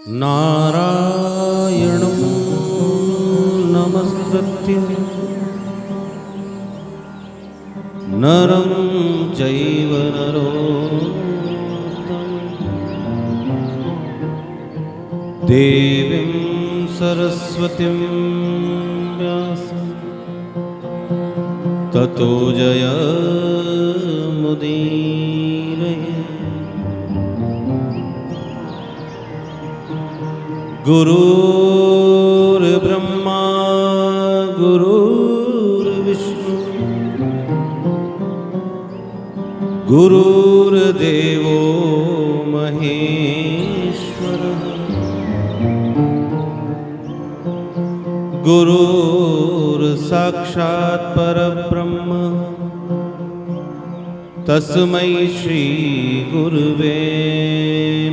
नारायणं नमस्कृत्य नरं चैव नरोत्तमं देवीं सरस्वतीं व्यासं ततो जयमुदीरये। गुरुर्ब्रह्मा गुरुर्विष्णु गुरुर्देवो महेश्वरः गुरुर्साक्षात् परब्रह्म तस्मै श्री गुरुवे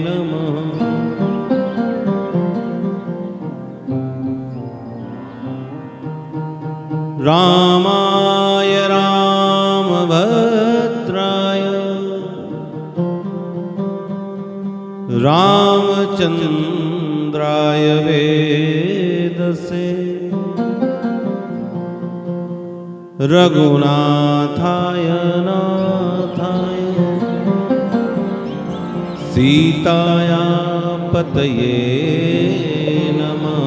नमः। रामाय रामभद्राय रामचन्द्राय वेदसे रघुनाथाय नाथाय सीताया पतये नमः।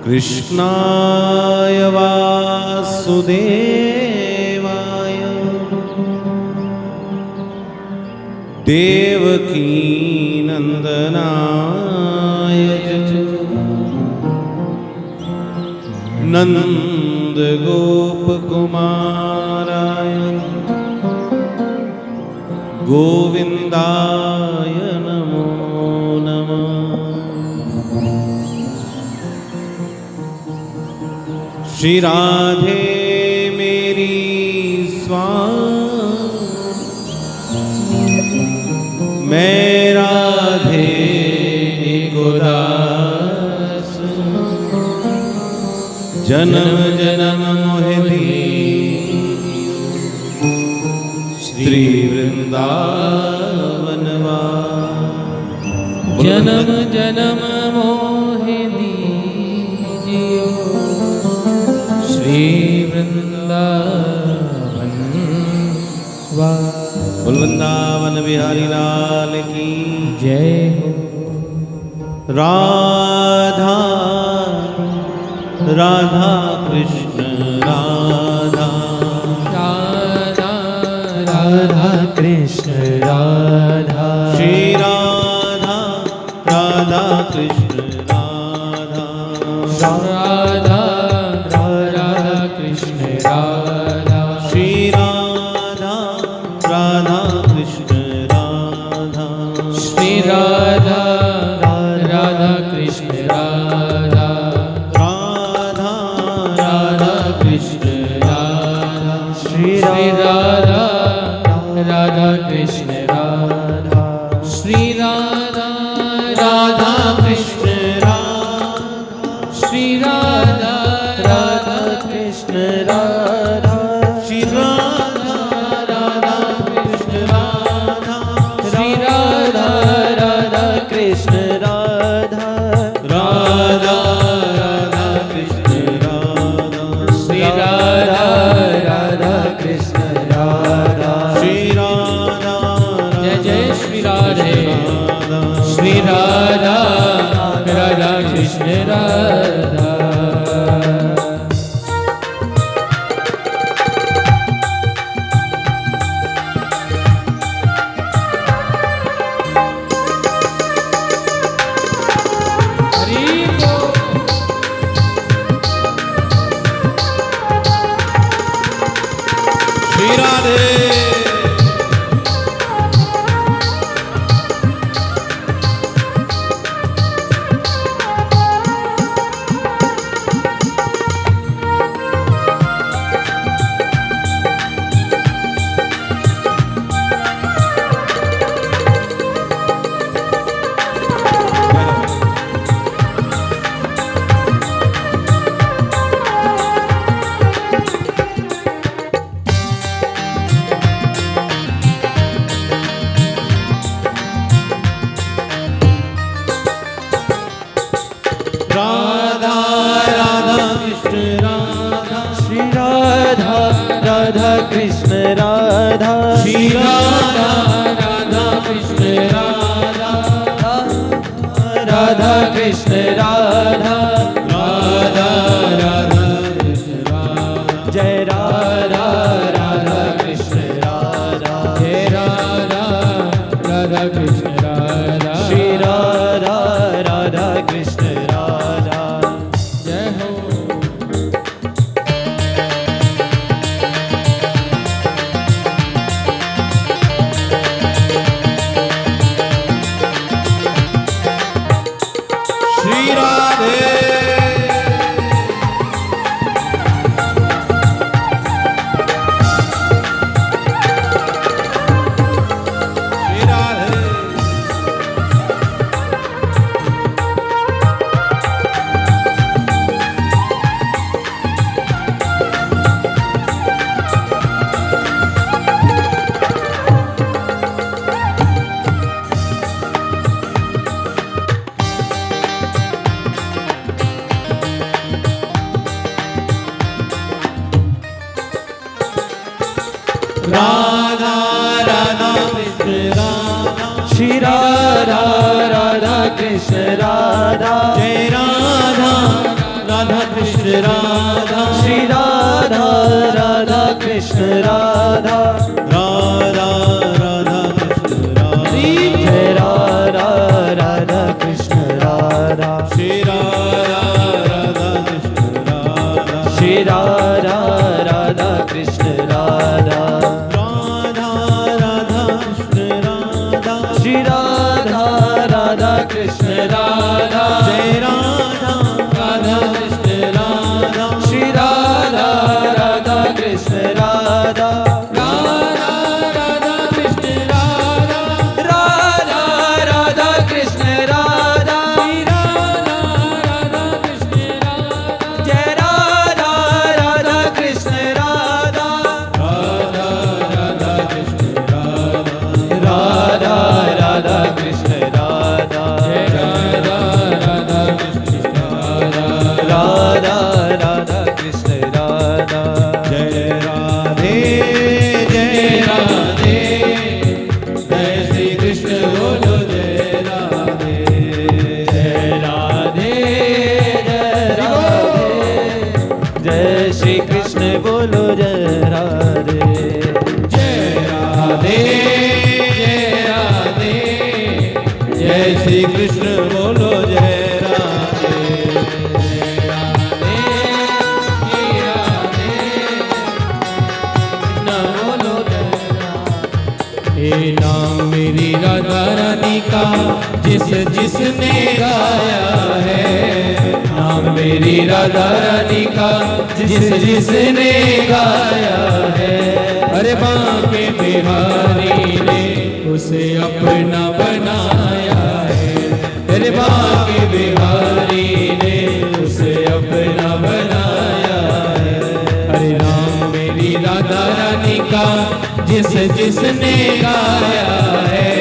कृष्णाय वासुदेवाय देवकीनन्दनाय नन्दगोपकुमाराय गोविन्दाय नमो नमः। श्री राधे मेरी स्वामी मैं राधे को दास जन्म जन्म मोहि श्री वृंदावन वास जन्म जन्म मोहि दीजियो श्री वृंदावन बोल वृंदावन बिहारी लाल की जय हो। राधा राधा कृष्ण राधा राधा राधा कृष्ण राधा श्री राधा राधा कृष्ण राधा राधा राधा कृष्ण राधा श्री राधा राधा कृष्ण राधा श्री राधा राधा कृष्ण राधा राधा राधा कृष्ण राधा श्री राधा राधा कृष्ण राधा श्री राधा राधा कृष्ण राधा श्री राधा राधा कृष्ण राधा श्री राधा राधा कृष्ण राधा श्री राधा राधा कृष्ण राधा राधा राधा कृष्ण राधा श्री राधा राधा कृष्ण राधा श्री राधा जय जय श्री राधे राधा श्री राधा राधा कृष्ण राधा हरि बोल। श्री राधे कृष्ण राधा जय राधा राधा कृष्ण राधा श्री राधा राधा कृष्ण राधा राधा राधा कृष्ण राधा जय राधा राधा कृष्ण राधा श्री राधा राधा कृष्ण राधा श्री राधा राधा कृष्ण राधा राधा राधा कृष्ण राधा श्री राधा राधा कृष्ण राधा जय राधा राधा कृष्ण राधा श्री राधा राधा कृष्ण राधा राधा राधा कृष्ण राधा जय राधा राधा कृष्ण राधा राधा कृष्ण राधा राधा राधा कृष्ण राधा राधा राधा कृष्ण राधा जय राधे जय राधे जय श्री कृष्ण बोलो जय राधे जय राधे जय राधे जय श्री कृष्ण बोलो जय राधे जय राधे जय राधे जय श्री कृष्ण बोलो जय राधे हे नाम मेरी राधा रानी का जिस जिसने गाया है, नाम मेरी राधा रानी का जिस जिसने गाया है, अरे बांके बिहारी ने उसे अपना बनाया है, अरे बांके बिहारी ने उसे अपना बनाया है, अरे नाम मेरी राधा रानी का जिस जिसने गाया है,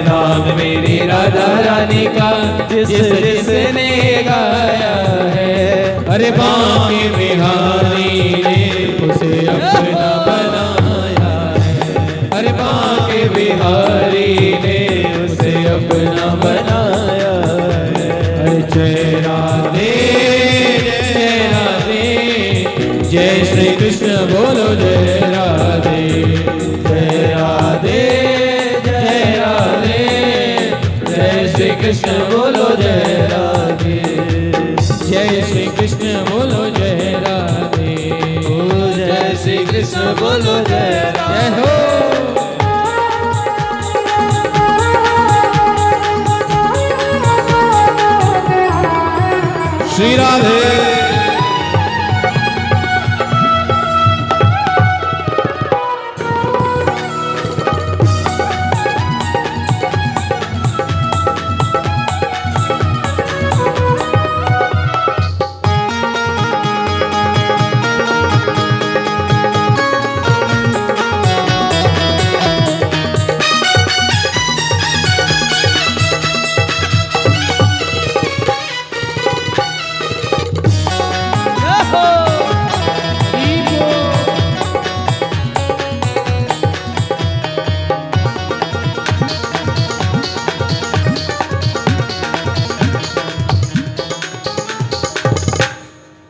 नाम मेरी राधा रानी का जिस जिसने गाया है, अरे बांके बिहारी ने उसे अपना बनाया है, अरे बांके बिहारी ने उसे अपना बनाया है, अरे जय राधे जय राधे जय श्री कृष्ण बोलो जय राधे जय राधे जय राधे जय श्री कृष्ण बोलो जय राधे जय श्री कृष्ण बोलो जय राधे जय श्री कृष्ण बोलो जय राधे जय हो श्री राधे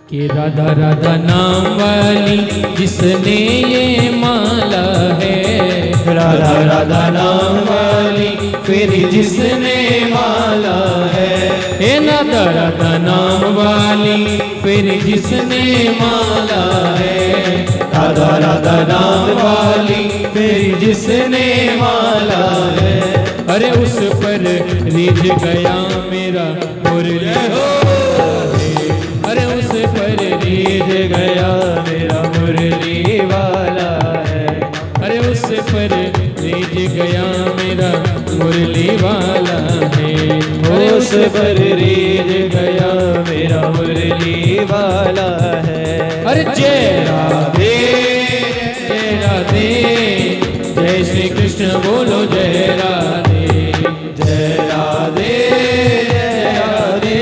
कि राधा राधा नाम वाली जिसने ये माला है, राधा राधा नाम वाली फिर जिसने माला है, हे राधा राधा नाम वाली फिर जिसने माला है, राधा राधा नाम वाली फिर जिसने माला है, अरे उस पर रिझ गया मेरा मुरली हो, अरे उस पर रिझ गया मेरा मुरली वाला है, अरे उस पर रिझ गया मेरा मुरली वाला है, अरे उस पर रीझ गया मेरा मुरली वाला है, अरे जय राधे जय राधे जय श्री कृष्ण बोलो जय राधे जय राधे जय राधे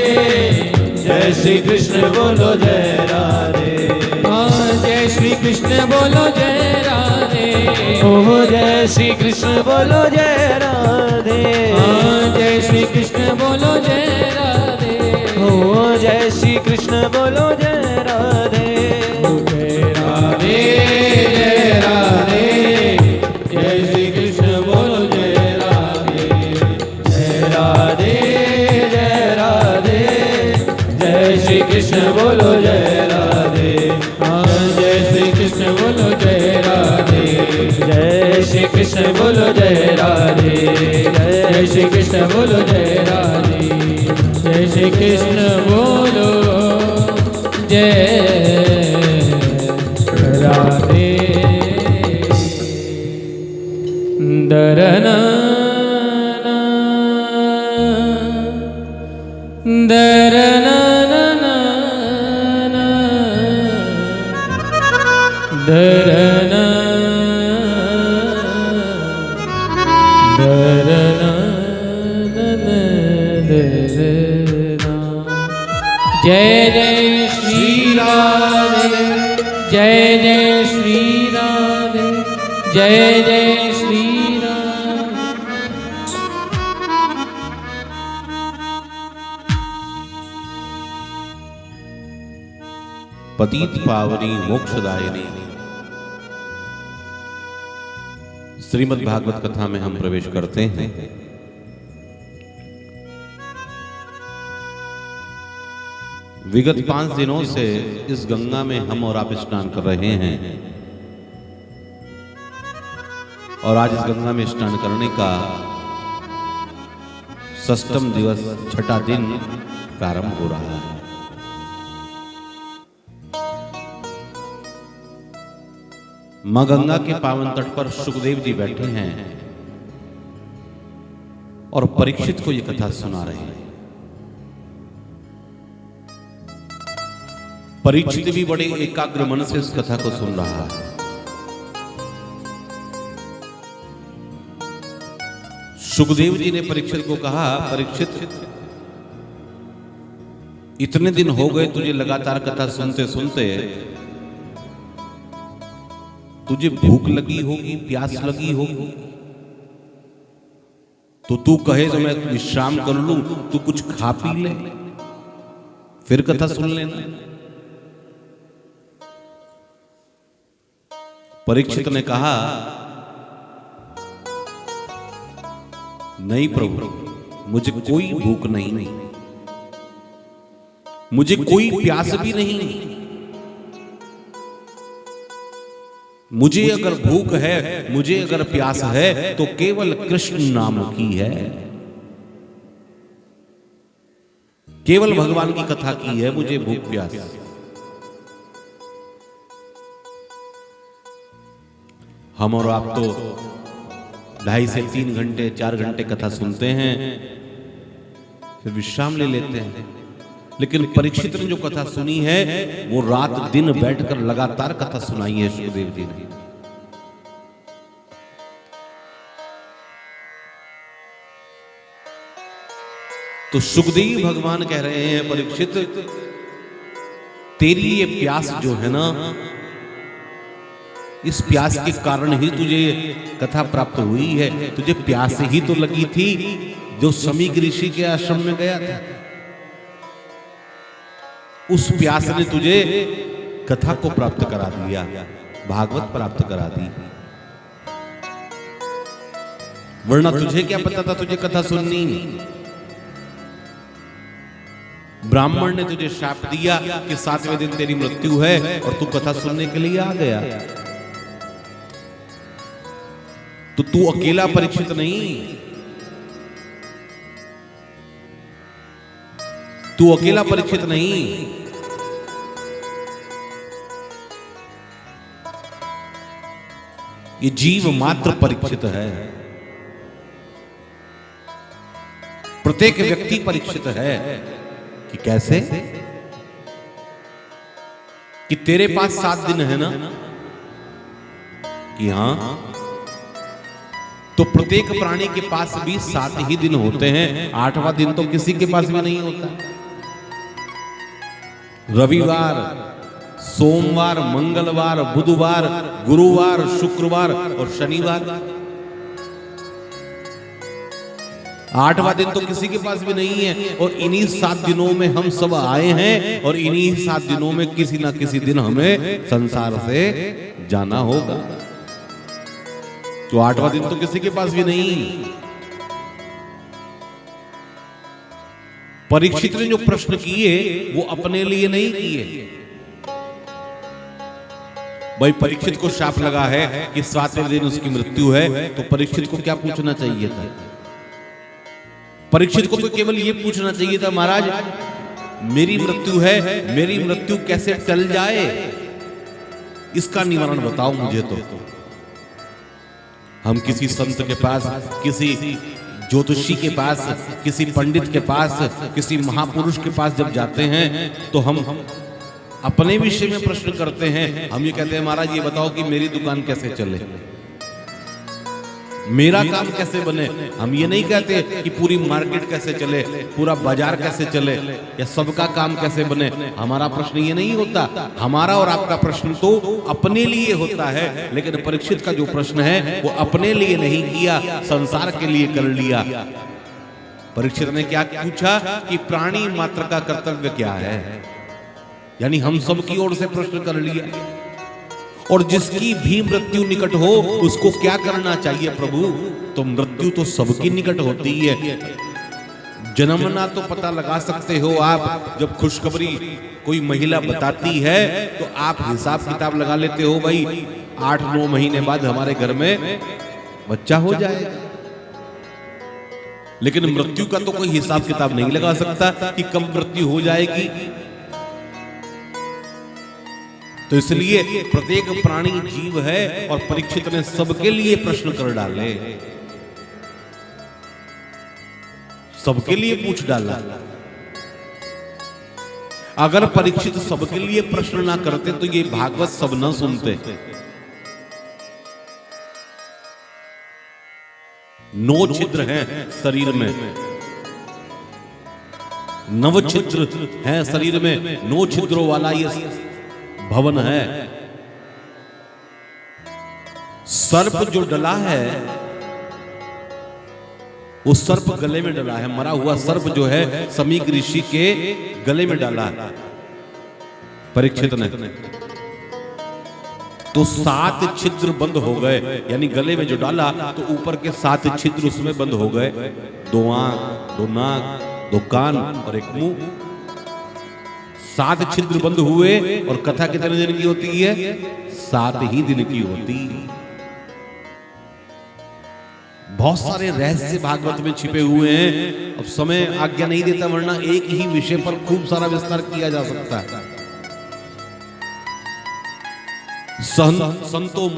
जय श्री कृष्ण बोलो जय राधे हाँ जय श्री कृष्ण बोलो जय राधे। ओ जय श्री कृष्ण बोलो जय राधे। हाँ जय श्री कृष्ण बोलो जय राधे। ओ जय श्री कृष्ण बोलो जय राधे। जय राधे जय राधे। जय श्री कृष्ण बोलो जय राधे। जय राधे जय राधे। जय श्री कृष्ण बोलो जय राधे। हाँ जय श्री कृष्ण बोलो जय राधे। जय श्री कृष्ण बोलो जय राधे। जय श्री कृष्ण बोलो जय राधे। जय श्री कृष्ण बोलो जय राधे। दरना दरना दरना दरना जय जय श्री राधे। जय जय श्री राधे। जय जय श्री राधे। पतित पावनी मोक्षदायिनी श्रीमद् भागवत कथा में हम प्रवेश करते हैं। विगत 5 दिनों से इस गंगा में हम और आप स्नान कर रहे हैं और आज इस गंगा में स्नान करने का 6वां दिवस, 6ठा दिन प्रारंभ हो रहा है। मां गंगा के पावन तट पर सुखदेव जी बैठे हैं और परीक्षित को यह कथा सुना रहे हैं। परीक्षित भी बड़े एकाग्र मन से इस कथा को सुन रहा है। सुखदेव जी ने परीक्षित को कहा, परीक्षित इतने दिन हो गए तुझे लगातार कथा सुनते सुनते, तुझे भूख लगी होगी, प्यास लगी होगी, तो तू कहे तो मैं विश्राम कर लूं, तू कुछ खा पी ले फिर कथा सुन लेना। परीक्षित ने कहा, नहीं प्रभु, मुझे कोई भूख नहीं, मुझे कोई प्यास भी नहीं। मुझे अगर भूख है, मुझे अगर प्यास है तो केवल कृष्ण नाम की है, केवल भगवान की कथा की है मुझे भूख प्यास। हम और आप तो 2.5 से 3 घंटे 4 घंटे कथा सुनते हैं, फिर विश्राम ले लेते हैं। लेकिन परीक्षित ने जो कथा सुनी है वो रात दिन बैठकर लगातार कथा सुनाई है सुखदेव जी ने। तो सुखदेव भगवान कह रहे हैं, परीक्षित तेरी ये प्यास जो है ना, इस प्यास के कारण ही तुझे कथा प्राप्त हुई है। तुझे प्यास ही तो लगी थी जो समीक ऋषि के आश्रम में गया था। उस प्यास ने तुझे कथा को प्राप्त करा दिया, भागवत प्राप्त करा दी, वरना तुझे क्या पता था तुझे कथा सुननी। ब्राह्मण ने तुझे शाप दिया कि 7वें दिन तेरी मृत्यु है और तू कथा सुनने के लिए आ गया। तो तू अकेला परीक्षित नहीं, तू अकेला परीक्षित नहीं, ये जीव मात्र परीक्षित है। प्रत्येक व्यक्ति परीक्षित है। कि कैसे? कि तेरे पास 7 दिन है ना, कि हां, तो प्रत्येक प्राणी के पास भी 7 ही दिन होते हैं। 8वां दिन तो किसी के पास भी नहीं होता। रविवार, सोमवार, मंगलवार, बुधवार, गुरुवार, शुक्रवार और शनिवार। 8वां दिन तो किसी के पास भी नहीं है। और इन्हीं 7 दिनों में हम सब आए हैं और इन्हीं 7 दिनों में किसी ना किसी दिन हमें संसार से जाना होगा। तो 8वां दिन तो किसी के पास भी नहीं। परीक्षित ने जो प्रश्न किए वो अपने लिए नहीं किए। भाई परीक्षित को शाप लगा है कि 7वें दिन उसकी मृत्यु है, तो परीक्षित को क्या पूछना चाहिए था? परीक्षित को तो केवल ये पूछना चाहिए था, महाराज मेरी मृत्यु है, मेरी मृत्यु कैसे टल जाए, इसका निवारण बताओ मुझे। तो हम किसी संत के पास, किसी ज्योतिषी के पास, किसी पंडित के पास, किसी महापुरुष के पास जब जाते हैं तो हम अपने विषय में प्रश्न करते हैं। हम ये कहते हैं, महाराज ये बताओ कि मेरी दुकान कैसे चले, मेरा काम कैसे बने। हम ये नहीं कहते कि पूरी मार्केट कैसे चले, पूरा बाजार कैसे चले, या सबका काम कैसे बने। हमारा प्रश्न ये नहीं होता। हमारा और आपका प्रश्न तो अपने लिए होता है। लेकिन परीक्षित का जो प्रश्न है वो अपने लिए नहीं किया, संसार के लिए कर लिया। परीक्षित ने क्या पूछा कि प्राणी मात्र का कर्तव्य क्या है, यानी हम सब की ओर से प्रश्न कर लिया। और जिसकी भी मृत्यु निकट हो उसको क्या करना चाहिए प्रभु? तो मृत्यु तो सबकी निकट होती है। जन्मना तो पता लगा सकते हो आप, जब खुशखबरी कोई महिला बताती है तो आप हिसाब किताब लगा लेते हो, भाई 8-9 महीने बाद हमारे घर में बच्चा हो जाएगा। लेकिन मृत्यु का तो कोई हिसाब किताब नहीं लगा सकता कि कब मृत्यु हो जाएगी। तो इसलिए प्रत्येक प्राणी जीव है और परीक्षित ने सबके लिए प्रश्न कर डाले, सबके लिए पूछ डाला। अगर परीक्षित सबके लिए प्रश्न ना करते तो ये भागवत सब न सुनते। 9 छिद्र हैं शरीर में, 9 छिद्र हैं शरीर में, 9 छिद्रों वाला ये भवन है। सर्प जो डला है वो सर्प गले में डला है, मरा हुआ सर्प जो है समीक ऋषि के गले में डाला परीक्षित ने। तो 7 छिद्र बंद हो गए, यानी गले में जो डाला तो ऊपर के 7 छिद्र उसमें बंद हो गए। 2 आंख, 2 नाक, 2 कान और 1 मुंह। 7 छिद्र बंद हुए। और कथा कितने दिन की होती है? 7 ही दिन की होती है। बहुत सारे रहस्य भागवत में छिपे हुए हैं। अब समय आज्ञा नहीं देता, वरना एक ही विषय पर खूब सारा विस्तार किया जा सकता है। संतों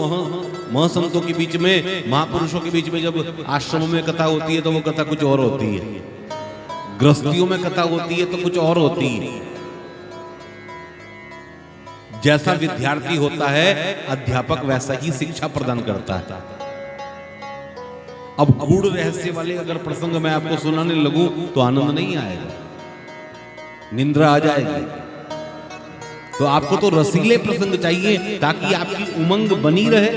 महासंतों के बीच में, महापुरुषों के बीच में जब आश्रमों में कथा होती है तो वो कथा कुछ और होती है, गृहस्थियों में कथा होती है तो कुछ और होती है। जैसा विद्यार्थी होता है अध्यापक वैसा ही शिक्षा प्रदान करता है। अब गूढ़ रहस्य वाले अगर प्रसंग मैं आपको सुनाने लगूं तो आनंद नहीं आएगा, निंद्रा आ जाएगी। तो आपको तो रसीले प्रसंग चाहिए ताकि आपकी उमंग बनी रहे।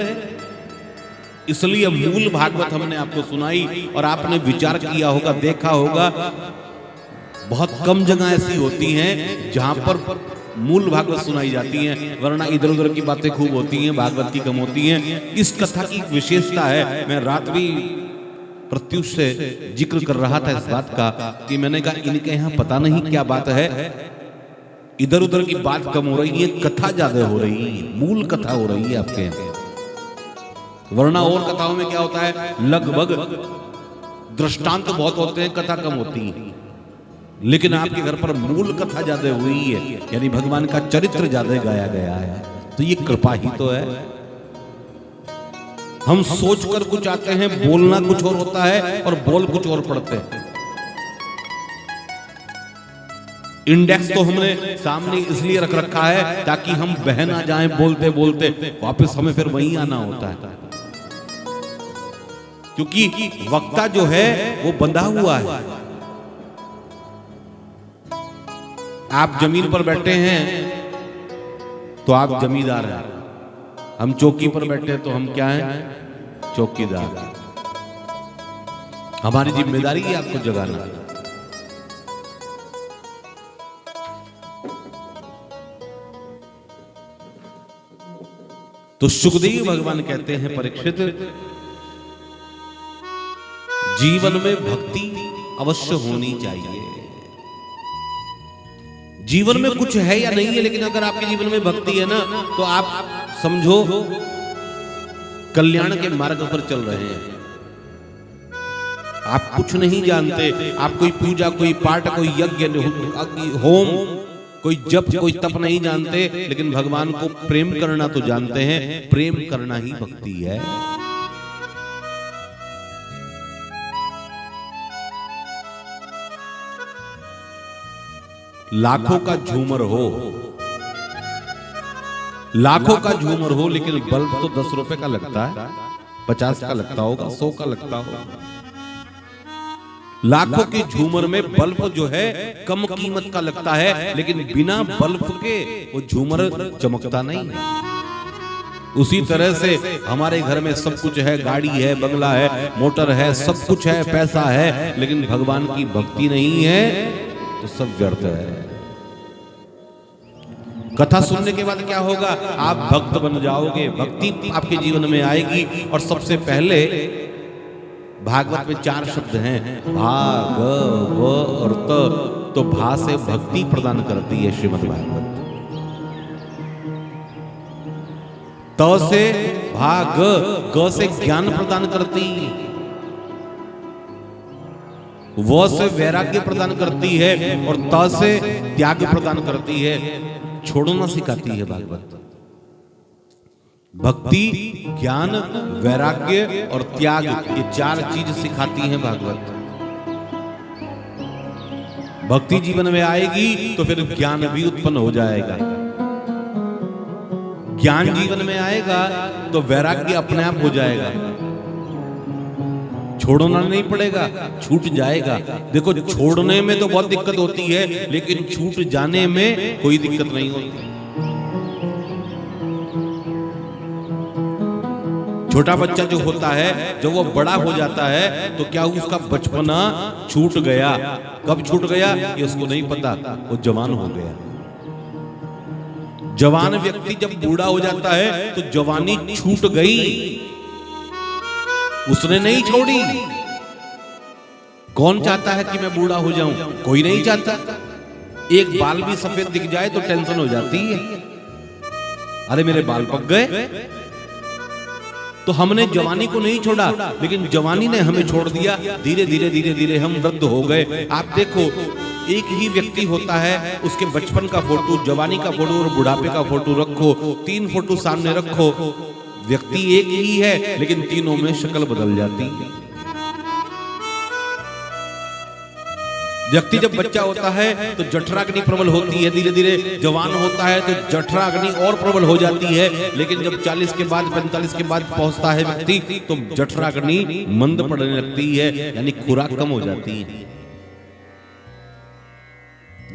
इसलिए मूल भागवत हमने आपको सुनाई और आपने विचार किया होगा, देखा होगा बहुत कम जगह ऐसी होती हैं जहां पर मूल भागवत सुनाई जाती हैं, वरना इधर उधर की बातें खूब होती हैं, भागवत की कम होती हैं। इस कथा की विशेषता है। मैं रात भी प्रत्युष से जिक्र कर रहा था इस बात का कि मैंने कहा इनके यहाँ पता नहीं क्या बात है, इधर उधर की बात कम हो रही है, कथा ज्यादा हो रही है, मूल कथा हो रही है आपके यहाँ। वरना और कथाओं में क्या होता है, लगभग दृष्टांत बहुत होते हैं, कथा कम होती है। लेकिन आपके घर पर मूल कथा ज्यादा हुई है, यानी भगवान का चरित्र ज्यादा गाया गया है। तो ये कृपा ही तो है। हम सोचकर कुछ आते हैं, बोलना कुछ और होता है और बोल कुछ और पड़ते हैं। इंडेक्स तो हमने सामने इसलिए रख रखा है ताकि हम बह ना जाएं बोलते बोलते, वापस हमें फिर वहीं आना होता है। क्योंकि वक्ता जो है वो बंधा हुआ है। आप जमीन पर बैठे हैं, तो आप जमींदार हैं, हम चौकी पर बैठे हैं तो हम क्या हैं? चौकीदार। हमारी जिम्मेदारी है आपको जगाना। तो सुखदेव भगवान कहते हैं, परीक्षित, जीवन में भक्ति अवश्य होनी चाहिए। जीवन में कुछ है या नहीं है, लेकिन अगर आपके जीवन में भक्ति है ना, तो आप समझो कल्याण के मार्ग पर चल रहे हैं। आप कुछ नहीं जानते, आप कोई पूजा, कोई पाठ, कोई यज्ञ, होम, कोई जप, कोई तप नहीं जानते, लेकिन भगवान को प्रेम करना तो जानते हैं। प्रेम करना ही भक्ति है। लाखों का झूमर हो, लाखों का झूमर हो, लेकिन बल्ब तो 10 रुपए का लगता है, 50 का लगता होगा, 100 का लगता होगा। लाखों के झूमर में बल्ब जो है कम कीमत का लगता है, लेकिन बिना बल्ब के वो झूमर चमकता नहीं। उसी तरह से हमारे घर में सब कुछ है, गाड़ी है, बंगला है, मोटर है, सब कुछ है, पैसा है, लेकिन भगवान की भक्ति नहीं है तो सब व्यर्थ है। कथा सुनने के बाद क्या होगा? आप भक्त बन जाओगे, भक्ति आपके जीवन में आएगी। और सबसे पहले भागवत में 4 शब्द हैं, भाग, व और त। तो भा से भक्ति प्रदान करती है श्रीमद् भागवत, त से भाग, ग से ज्ञान प्रदान करती, वो से वैराग्य प्रदान करती है, और त से त्याग प्रदान करती है, छोड़ना सिखाती है भागवत। भक्ति, ज्ञान, वैराग्य और त्याग, ये 4 चीज सिखाती है भागवत। भक्ति जीवन में आएगी तो फिर ज्ञान भी उत्पन्न हो जाएगा। ज्ञान जीवन में आएगा तो वैराग्य अपने आप हो जाएगा। छोड़ना नहीं पड़ेगा, छूट जाएगा। देखो, छोड़ने में तो बहुत दिक्कत होती है, लेकिन छूट जाने में कोई दिक्कत नहीं होती। छोटा बच्चा जो होता है, जब वो बड़ा हो जाता है तो क्या उसका बचपना छूट गया? कब छूट गया ये उसको नहीं पता, वो जवान हो गया। जवान व्यक्ति जब बूढ़ा हो जाता है तो जवानी छूट गई, उसने नहीं छोड़ी। कौन चाहता है कि मैं बूढ़ा हो जाऊं? कोई नहीं चाहता। एक बाल भी सफेद दिख जाए तो टेंशन हो जाती है, अरे मेरे बाल पक गए। तो हमने जवानी को नहीं छोड़ा, लेकिन जवानी ने हमें छोड़ दिया। धीरे धीरे धीरे धीरे हम वृद्ध हो गए। आप देखो, एक ही व्यक्ति होता है, उसके बचपन का फोटो, जवानी का फोटो और बुढ़ापे का फोटो रखो, 3 फोटो सामने रखो, व्यक्ति एक ही है, लेकिन तीनों में शक्ल बदल जाती है। व्यक्ति जब बच्चा होता है तो जठराग्नि प्रबल होती है, धीरे धीरे जवान होता है तो जठराग्नि और प्रबल हो जाती है, लेकिन जब 40 के बाद 45 के बाद पहुंचता है व्यक्ति तो जठराग्नि मंद पड़ने लगती है, यानी खुराक कम हो जाती है।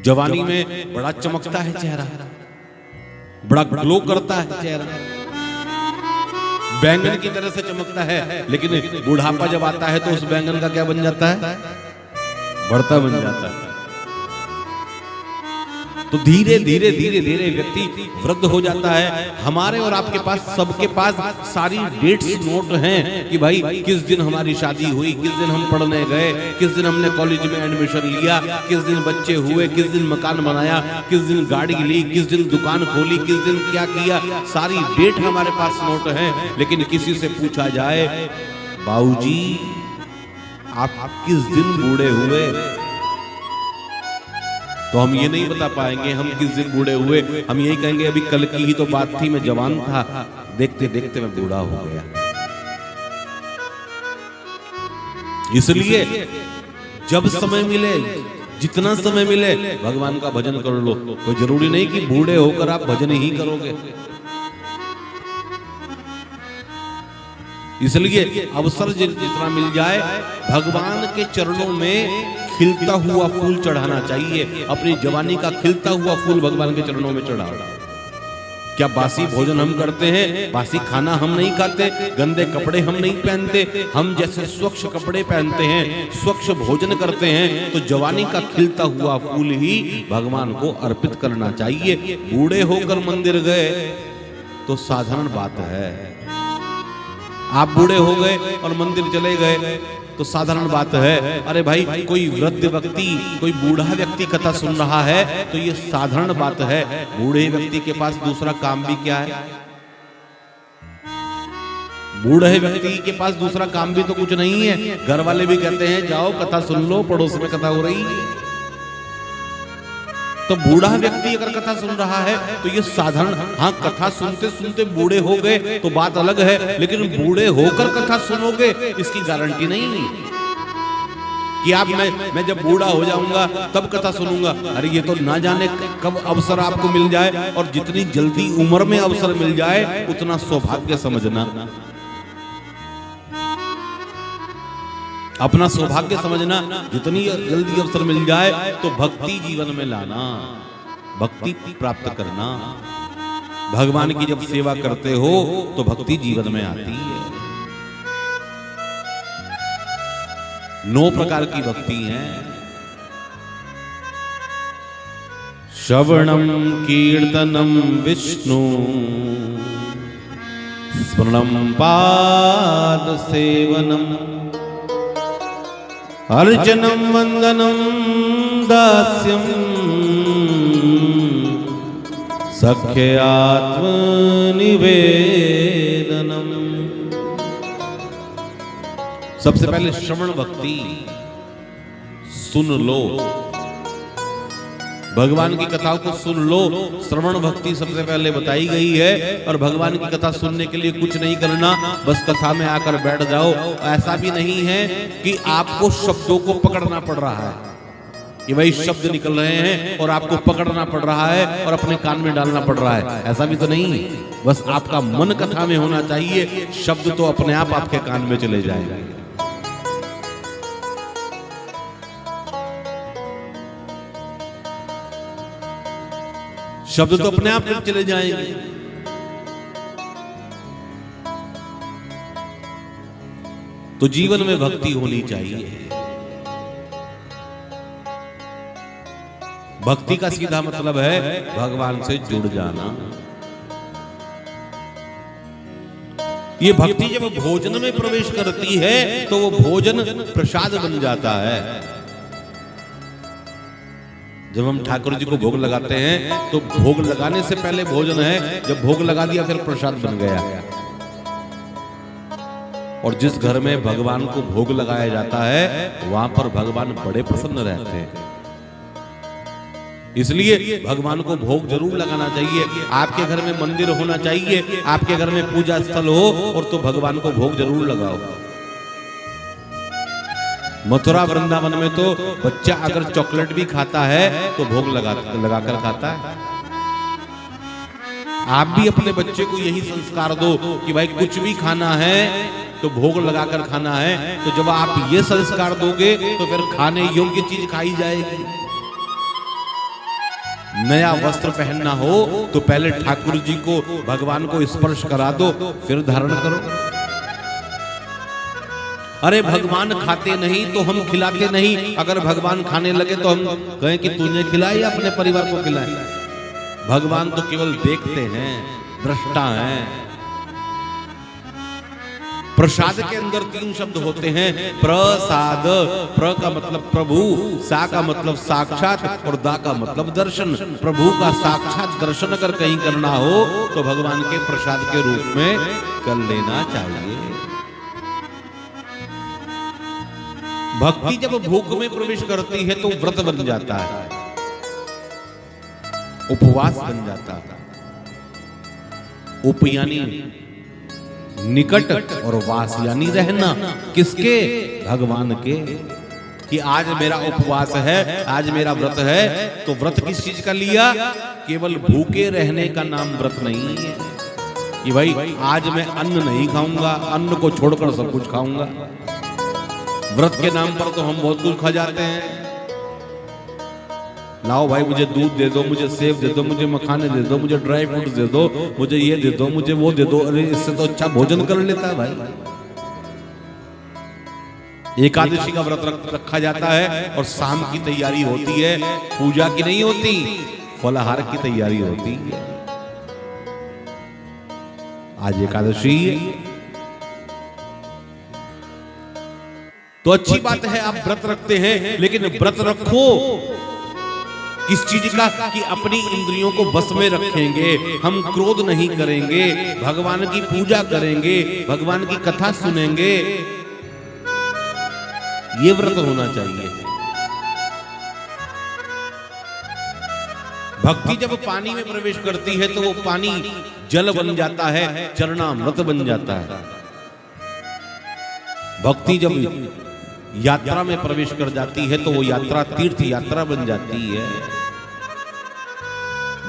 जवानी में बड़ा चमकता है चेहरा, बड़ा ग्लो करता है चेहरा, बैंगन की तरह से चमकता है, लेकिन बुढ़ापा जब आता है तो उस बैंगन का क्या बन जाता है? बढ़ता बन जाता है। तो धीरे धीरे धीरे धीरे व्यक्ति वृद्ध हो जाता है। हमारे और आपके पास, सबके पास सारी डेट्स नोट हैं कि भाई किस दिन हमारी शादी हुई, किस दिन हम पढ़ने गए, किस दिन हमने कॉलेज में एडमिशन लिया, किस दिन बच्चे हुए, किस दिन मकान बनाया, किस दिन गाड़ी ली, किस दिन दुकान खोली, किस दिन क्या किया, सारी डेट हमारे पास नोट है। लेकिन किसी से पूछा जाए, बाबूजी आप किस दिन बूढ़े हुए, तो हम ये नहीं बता पाएंगे हम किस दिन बूढ़े हुए। हम यही कहेंगे अभी कल की ही तो बात थी, मैं जवान था, देखते देखते मैं बूढ़ा हो गया। इसलिए जब समय मिले, जितना समय मिले, भगवान का भजन कर लो। कोई जरूरी नहीं कि बूढ़े होकर आप भजन ही करोगे। इसलिए अवसर जितना मिल जाए, भगवान के चरणों में खिलता हुआ फूल चढ़ाना चाहिए। अपनी जवानी का खिलता हुआ फूल भगवान के चरणों में चढ़ाओ। क्या बासी भोजन हम करते हैं? बासी खाना हम नहीं खाते, गंदे कपड़े हम नहीं पहनते। हम जैसे स्वच्छ कपड़े पहनते हैं, स्वच्छ भोजन करते हैं, तो जवानी का खिलता हुआ फूल ही भगवान को अर्पित करना चाहिए। बूढ़े होकर मंदिर गए तो साधारण बात है। आप बूढ़े हो गए और मंदिर चले गए तो साधारण बात है। अरे भाई, कोई वृद्ध व्यक्ति, कोई बूढ़ा व्यक्ति कथा सुन रहा है तो ये साधारण बात है। बूढ़े व्यक्ति के पास दूसरा काम भी क्या है? बूढ़े व्यक्ति के पास दूसरा काम भी तो कुछ नहीं है। घर वाले भी कहते हैं जाओ कथा सुन लो, पड़ोस में कथा हो रही है। तो बूढ़ा व्यक्ति अगर कथा सुन रहा है तो ये साधारण, हाँ कथा सुनते सुनते बूढ़े हो गए तो बात अलग है, लेकिन बूढ़े होकर कथा सुनोगे इसकी गारंटी नहीं कि आप मैं जब बूढ़ा हो जाऊंगा तब कथा सुनूंगा। अरे ये तो ना जाने कब अवसर आपको मिल जाए, और जितनी जल्दी उम्र में अवसर मिल जाए उतना सौभाग्य समझना, अपना सौभाग्य समझना। जितनी जल्दी अवसर मिल जाए तो भक्ति जीवन में लाना, भक्ति प्राप्त करना। भगवान की जब सेवा करते हो तो भक्ति जीवन में आती है। 9 प्रकार की भक्ति है। श्रवणम कीर्तनम विष्णु, स्मरणम पाद सेवनम, अर्चनम वंदनम दास्यम, सख्य आत्मनिवेदनम। सबसे पहले श्रवण भक्ति, सुन लो, भगवान की कथाओं को सुन लो। श्रवण भक्ति सबसे पहले बताई गई है। और भगवान की कथा सुनने के लिए कुछ नहीं करना, बस कथा में आकर बैठ जाओ। ऐसा भी नहीं है कि आपको शब्दों को पकड़ना पड़ रहा है कि भाई शब्द निकल रहे हैं और आपको पकड़ना पड़ रहा है और अपने कान में डालना पड़ रहा है। ऐसा भी तो नहीं, बस आपका मन कथा में होना चाहिए। शब्द तो अपने आप आपके कान में चले जाएंगे। शब्द तो अपने आप चले जाएंगे। तो जीवन में भक्ति होनी चाहिए। भक्ति का सीधा मतलब है भगवान से जुड़ जाना। ये भक्ति जब भोजन में प्रवेश करती है तो वो भोजन प्रसाद बन जाता है। जब हम ठाकुर जी को भोग लगाते हैं तो भोग लगाने से पहले भोजन है, जब भोग लगा दिया फिर प्रसाद बन गया। और जिस घर में भगवान को भोग लगाया जाता है वहां पर भगवान बड़े प्रसन्न रहते हैं। इसलिए भगवान को भोग जरूर लगाना चाहिए। आपके घर में मंदिर होना चाहिए, आपके घर में पूजा स्थल हो और तो भगवान को भोग जरूर लगाओ। मथुरा वृंदावन में तो बच्चा अगर चॉकलेट भी खाता है तो भोग लगाकर खाता है। आप भी अपने बच्चे को यही संस्कार दो कि भाई कुछ भी खाना है तो भोग लगाकर खाना है। तो जब आप ये संस्कार दोगे तो फिर खाने योग्य चीज खाई जाएगी। नया वस्त्र पहनना हो तो पहले ठाकुर जी को, भगवान को स्पर्श करा दो, फिर धारण करो। अरे भगवान खाते नहीं तो हम खिलाते नहीं। अगर भगवान खाने लगे तो हम कहें कि तूने खिलाया या अपने परिवार को खिलाया। भगवान तो केवल देखते हैं, दृष्टा हैं। प्रसाद के अंदर 3 शब्द होते हैं। प्रसाद, प्र का मतलब प्रभु, सा का मतलब साक्षात और दा का मतलब दर्शन। प्रभु का साक्षात दर्शन अगर कहीं करना हो तो भगवान के प्रसाद के रूप में कर लेना चाहिए। भक्ति जब भूख में प्रवेश करती है तो व्रत बन जाता है, उपवास बन जाता है। उप यानी निकट और वास यानी रहना। किसके? भगवान के। कि आज मेरा उपवास है, आज मेरा व्रत है। तो व्रत किस चीज का लिया? केवल भूखे रहने का नाम व्रत नहीं है कि भाई आज मैं अन्न नहीं खाऊंगा, अन्न को छोड़कर सब कुछ खाऊंगा। व्रत के नाम पर तो हम बहुत कुछ खा जाते हैं, लाओ भाई मुझे दूध दे दो, मुझे सेब दे दो, मुझे मखाने दे दो, मुझे ड्राई फ्रूट दे दो, मुझे ये दे दो, मुझे वो दे दो। अरे इससे तो अच्छा भोजन कर लेता है भाई। एकादशी का व्रत रखा जाता है और शाम की तैयारी होती है, पूजा की नहीं होती, फलाहार की तैयारी होती है। आज एकादशी है तो अच्छी बात है, आप व्रत रखते हैं, लेकिन व्रत रखो किस चीज का कि अपनी इंद्रियों को बस में रखेंगे, हम क्रोध नहीं करेंगे, भगवान की पूजा करेंगे, भगवान की कथा सुनेंगे। ये व्रत होना चाहिए। भक्ति जब पानी में प्रवेश करती है तो वो पानी जल बन जाता है, चरणामृत बन जाता है। भक्ति जब यात्रा में प्रवेश कर जाती है तो वो यात्रा तीर्थ यात्रा बन जाती है।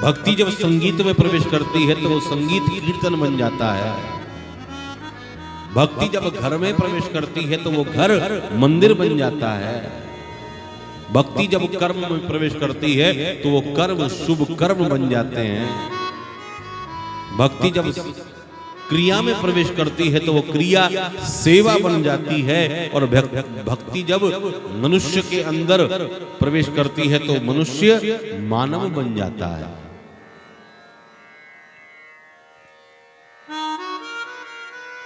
भक्ति जब संगीत में प्रवेश करती है तो वो संगीत कीर्तन बन जाता है। भक्ति जब घर में प्रवेश करती है तो वो घर मंदिर बन जाता है। भक्ति जब कर्म में प्रवेश करती है तो वो कर्म शुभ कर्म बन जाते हैं। भक्ति जब क्रिया में प्रवेश करती है तो वो क्रिया सेवा बन जाती है। और भक्ति जब मनुष्य के अंदर प्रवेश करती है तो मनुष्य मानव बन जाता है।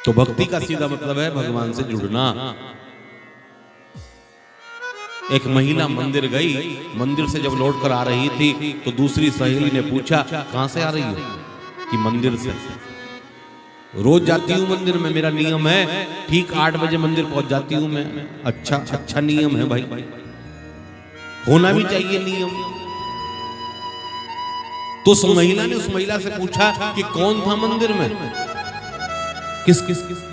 तो भक्ति का सीधा मतलब है भगवान से जुड़ना। एक महिला मंदिर गई, मंदिर से जब लौट कर आ रही थी तो दूसरी सहेली ने पूछा कहां से आ रही हो? कि मंदिर से। रोज जाती हूँ मंदिर में, मेरा नियम है, ठीक 8 बजे मंदिर पहुंच जाती हूँ मैं। अच्छा नियम है भाई, होना भी चाहिए नियम। तो उस महिला ने उस महिला से पूछा कि कौन था मंदिर में, किस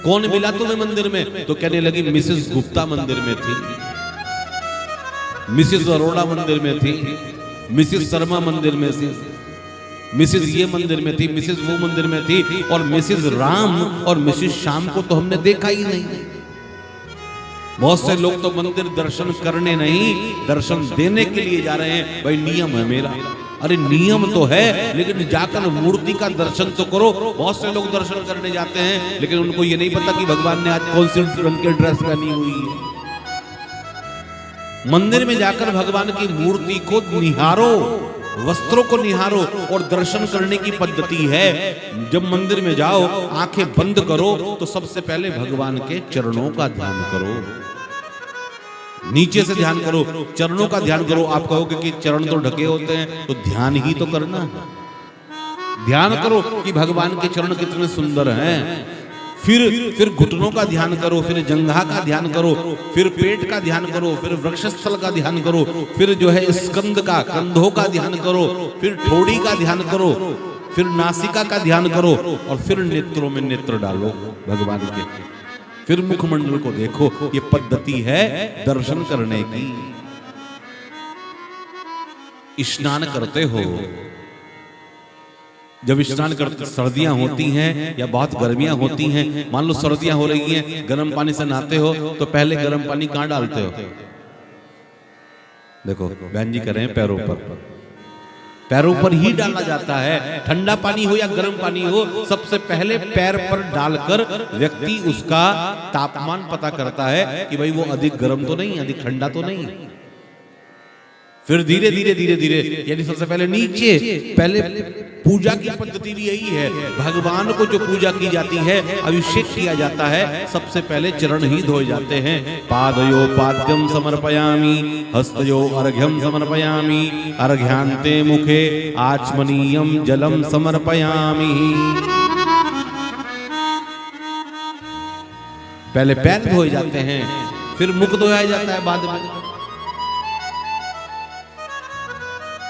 कौन मिला तुम्हें मंदिर में? तो कहने लगी मिसेस गुप्ता मंदिर में थी, मिसेस अरोड़ा मंदिर में थी, मिसेस शर्मा मंदिर में थी, मिसेस ये मंदिर में थी, मिसेस वो मंदिर में थी, और मिसेस राम और मिसेस श्याम को तो हमने देखा ही नहीं। बहुत से लोग तो मंदिर दर्शन करने नहीं, दर्शन देने के लिए जा रहे हैं। भाई नियम है मेरा। अरे नियम तो है, लेकिन जाकर मूर्ति का दर्शन तो करो। बहुत से लोग दर्शन करने जाते हैं लेकिन उनको ये नहीं पता कि भगवान ने आज कौन सी रंग की ड्रेस पहनी हुई है। मंदिर में जाकर भगवान की मूर्ति को निहारो, वस्त्रों को निहारो, और दर्शन करने की पद्धति है। जब मंदिर में जाओ आंखें बंद करो तो सबसे पहले भगवान के चरणों का ध्यान करो, नीचे से ध्यान करो, चरणों का ध्यान करो। आप कहोगे कि चरण तो ढके होते हैं, तो ध्यान ही तो करना है। ध्यान करो कि भगवान के चरण कितने सुंदर हैं। फिर घुटनों का ध्यान करो, फिर जंघा का ध्यान करो, फिर पेट का ध्यान करो, फिर वक्षस्थल का ध्यान करो, फिर जो है स्कंद का, कंधों का ध्यान करो, फिर ठोड़ी का ध्यान करो, फिर नासिका का ध्यान करो, और फिर नेत्रों में नेत्र डालो भगवान के, फिर मुखमंडल को देखो। ये पद्धति है दर्शन करने की। स्नान करते हो, जब स्नान करते, सर्दियां होती हैं या बहुत गर्मियां होती हैं, मान लो सर्दियां हो रही हैं, गर्म पानी से नहाते हो तो पहले गर्म पानी कहां डालते हो? देखो बहन जी कह रहे हैं पैरों पर, पैरों पर ही डाला जाता है। ठंडा पानी हो या गर्म पानी हो, सबसे पहले पैर पर डालकर व्यक्ति उसका तापमान पता करता है कि भाई वो अधिक गर्म तो नहीं, अधिक ठंडा तो नहीं। फिर धीरे धीरे यानी सबसे पहले नीचे, पहले पूजा की पद्धति भी यही है। भगवान को जो पूजा की जाती है, अभिषेक किया जाता है, सबसे पहले चरण ही धोए जाते हैं। पादयो पाद्यम समर्पयामि, हस्तयो अर्घ्यम समर्पयामि, अर्घ्यांते मुखे आचमनीयम जलम समर्पयामि। पहले पैर धोए जाते हैं, फिर मुख धोया जाता है बाद में।